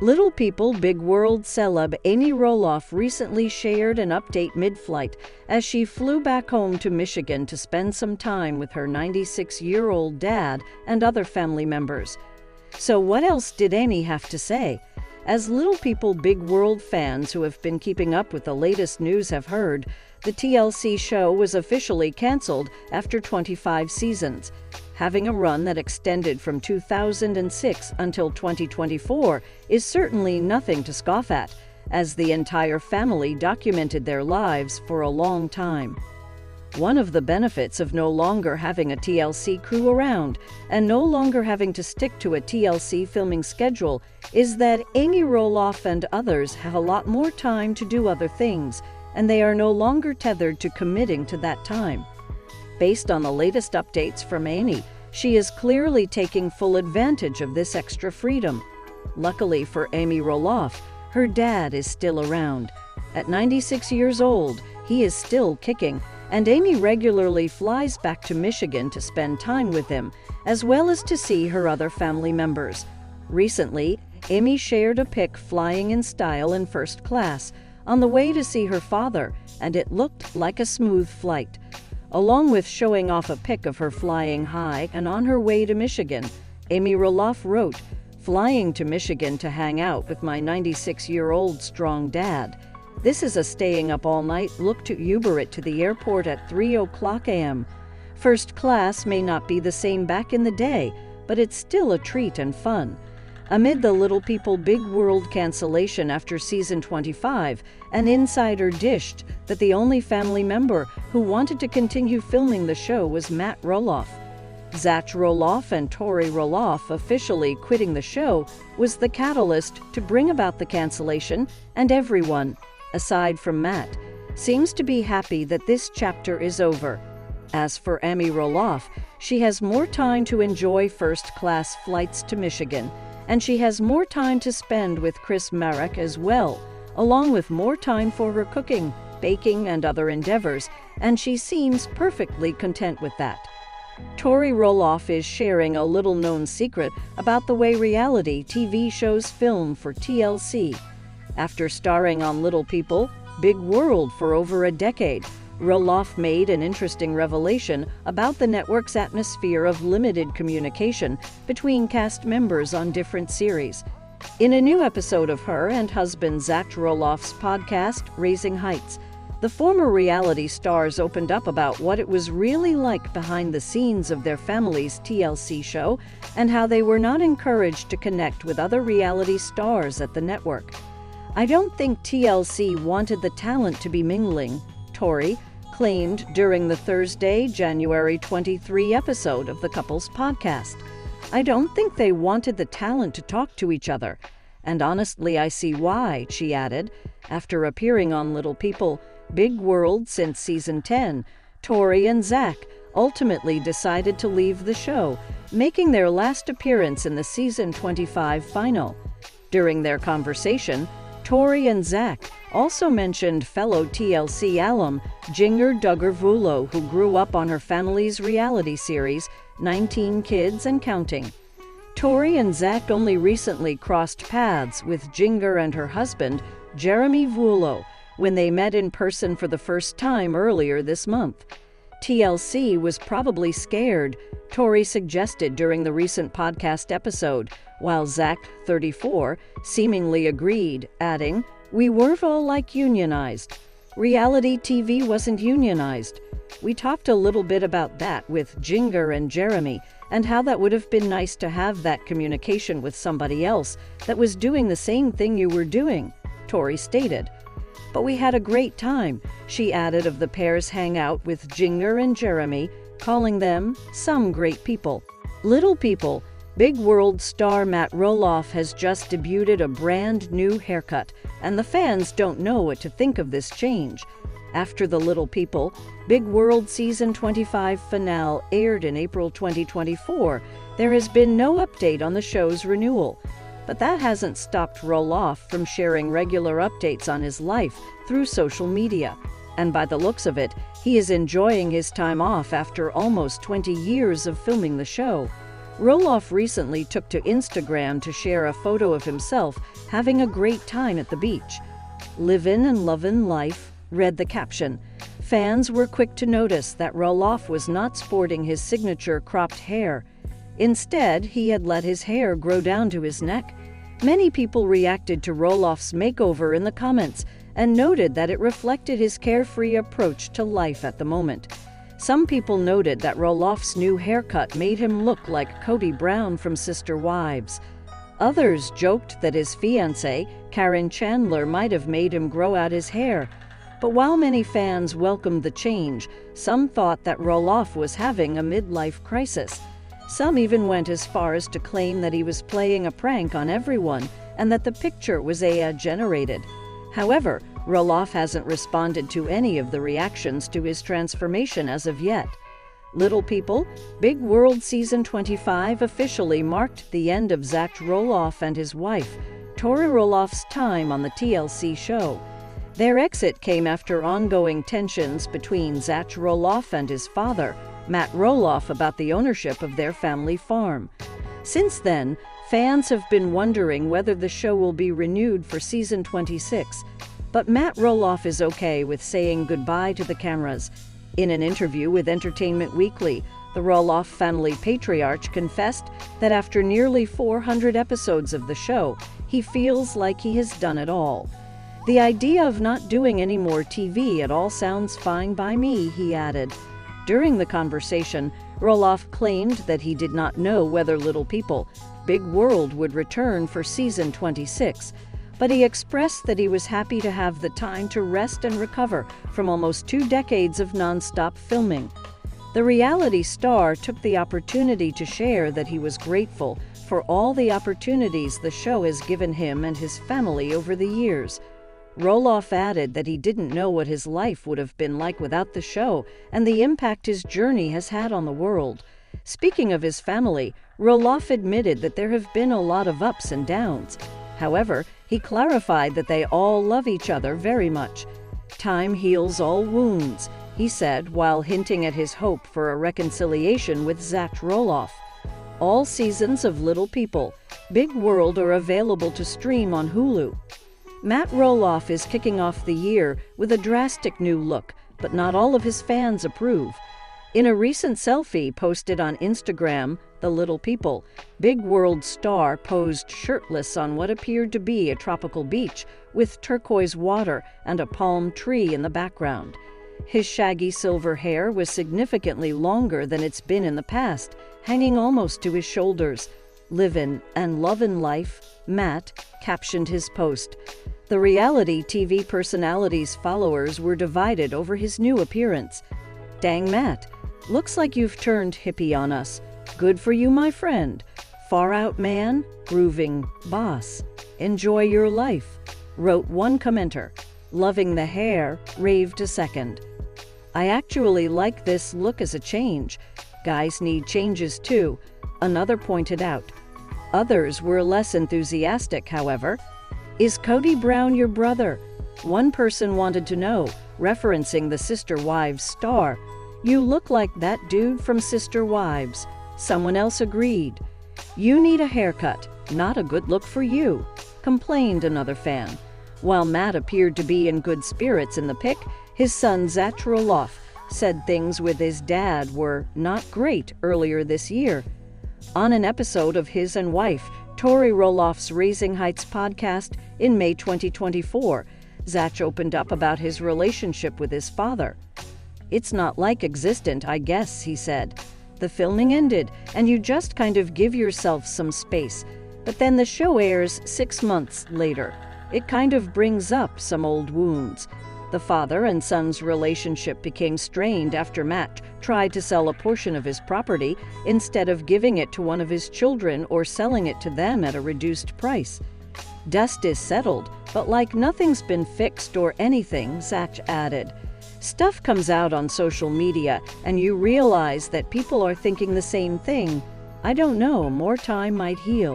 Little People, Big World celeb Amy Roloff recently shared an update mid-flight as she flew back home to Michigan to spend some time with her 96-year-old dad and other family members. So what else did Amy have to say? As Little People, Big World fans who have been keeping up with the latest news have heard, the TLC show was officially canceled after 25 seasons. Having a run that extended from 2006 until 2024 is certainly nothing to scoff at, as the entire family documented their lives for a long time. One of the benefits of no longer having a TLC crew around and no longer having to stick to a TLC filming schedule is that Amy Roloff and others have a lot more time to do other things, and they are no longer tethered to committing to that time. Based on the latest updates from Amy, she is clearly taking full advantage of this extra freedom. Luckily for Amy Roloff, her dad is still around. At 96 years old, he is still kicking, and Amy regularly flies back to Michigan to spend time with him, as well as to see her other family members. Recently, Amy shared a pic flying in style in first class on the way to see her father, and it looked like a smooth flight. Along with showing off a pic of her flying high and on her way to Michigan, Amy Roloff wrote, "Flying to Michigan to hang out with my 96-year-old strong dad. This is a staying up all night look to Uber it to the airport at 3:00 a.m. First class may not be the same back in the day, but it's still a treat and fun." Amid the Little People, Big World cancellation after season 25, an insider dished that the only family member who wanted to continue filming the show was Matt Roloff. Zach Roloff and Tori Roloff officially quitting the show was the catalyst to bring about the cancellation, and everyone, aside from Matt, seems to be happy that this chapter is over. As for Amy Roloff, she has more time to enjoy first-class flights to Michigan, and she has more time to spend with Marek as well, along with more time for her cooking, baking, and other endeavors, and she seems perfectly content with that. Tori Roloff is sharing a little-known secret about the way reality TV shows film for TLC. After starring on Little People, Big World for over a decade, Roloff made an interesting revelation about the network's atmosphere of limited communication between cast members on different series. In a new episode of her and husband Zach Roloff's podcast, Raising Heights, the former reality stars opened up about what it was really like behind the scenes of their family's TLC show and how they were not encouraged to connect with other reality stars at the network. "I don't think TLC wanted the talent to be mingling," Tori claimed during the Thursday, January 23 episode of the couple's podcast. "I don't think they wanted the talent to talk to each other. And honestly, I see why," she added. After appearing on Little People, Big World since season 10, Tori and Zach ultimately decided to leave the show, making their last appearance in the season 25 final. During their conversation, Tori and Zach also mentioned fellow TLC alum Jinger Duggar Vuolo, who grew up on her family's reality series, 19 Kids and Counting. Tori and Zach only recently crossed paths with Jinger and her husband, Jeremy Vuolo, when they met in person for the first time earlier this month. TLC was probably scared, Tori suggested during the recent podcast episode, while Zach, 34, seemingly agreed, adding, "We weren't all like unionized. Reality TV wasn't unionized. We talked a little bit about that with Jinger and Jeremy, and how that would have been nice to have that communication with somebody else that was doing the same thing you were doing," Tori stated. "But we had a great time," she added of the pair's hangout with Jinger and Jeremy, calling them some great people. Little People, Big World star Matt Roloff has just debuted a brand new haircut, and the fans don't know what to think of this change. After the Little People, Big World Season 25 finale aired in April 2024, there has been no update on the show's renewal. But that hasn't stopped Roloff from sharing regular updates on his life through social media. And by the looks of it, he is enjoying his time off after almost 20 years of filming the show. Roloff recently took to Instagram to share a photo of himself having a great time at the beach. "Livin' and lovin' life," read the caption. Fans were quick to notice that Roloff was not sporting his signature cropped hair. Instead, he had let his hair grow down to his neck. Many people reacted to Roloff's makeover in the comments and noted that it reflected his carefree approach to life at the moment. Some people noted that Roloff's new haircut made him look like Cody Brown from Sister Wives. Others joked that his fiancée, Karen Chandler, might have made him grow out his hair. But while many fans welcomed the change, some thought that Roloff was having a midlife crisis. Some even went as far as to claim that he was playing a prank on everyone and that the picture was AI-generated. However, Roloff hasn't responded to any of the reactions to his transformation as of yet. Little people, Big World Season 25 officially marked the end of Zach Roloff and his wife, Tori Roloff's time on the TLC show. Their exit came after ongoing tensions between Zach Roloff and his father, Matt Roloff, about the ownership of their family farm. Since then, fans have been wondering whether the show will be renewed for Season 26. But Matt Roloff is okay with saying goodbye to the cameras. In an interview with Entertainment Weekly, the Roloff family patriarch confessed that after nearly 400 episodes of the show, he feels like he has done it all. "The idea of not doing any more TV at all sounds fine by me," he added. During the conversation, Roloff claimed that he did not know whether Little People, Big World would return for Season 26, but he expressed that he was happy to have the time to rest and recover from almost 2 decades of non-stop filming. The reality star took the opportunity to share that he was grateful for all the opportunities the show has given him and his family over the years. Roloff added that he didn't know what his life would have been like without the show and the impact his journey has had on the world. Speaking of his family, Roloff admitted that there have been a lot of ups and downs. However, he clarified that they all love each other very much. "Time heals all wounds," he said, while hinting at his hope for a reconciliation with Zach Roloff. All seasons of Little People, Big World are available to stream on Hulu. Matt Roloff is kicking off the year with a drastic new look, but not all of his fans approve. In a recent selfie posted on Instagram, The Little People, Big World star posed shirtless on what appeared to be a tropical beach with turquoise water and a palm tree in the background. His shaggy silver hair was significantly longer than it's been in the past, hanging almost to his shoulders. "Livin' and lovin' life," Matt captioned his post. The reality TV personality's followers were divided over his new appearance. "Dang, Matt, looks like you've turned hippie on us. Good for you, my friend. Far out man, grooving boss. Enjoy your life," wrote one commenter. "Loving the hair," raved a second. "I actually like this look as a change. Guys need changes too," another pointed out. Others were less enthusiastic, however. "Is Cody Brown your brother?" one person wanted to know, referencing the Sister Wives star. "You look like that dude from Sister Wives." Someone else agreed. "You need a haircut. Not a good look for you," complained another fan. While Matt appeared to be in good spirits in the pic, his son Zach Roloff said things with his dad were not great earlier this year. On an episode of his and wife, Tori Roloff's Raising Heights podcast in May 2024, Zach opened up about his relationship with his father. "It's not like existent, I guess," he said. "The filming ended, and you just kind of give yourself some space. But then the show airs 6 months later. It kind of brings up some old wounds." The father and son's relationship became strained after Matt tried to sell a portion of his property instead of giving it to one of his children or selling it to them at a reduced price. "Dust is settled, but like nothing's been fixed or anything," Zach added. "Stuff comes out on social media and you realize that people are thinking the same thing. I don't know, more time might heal."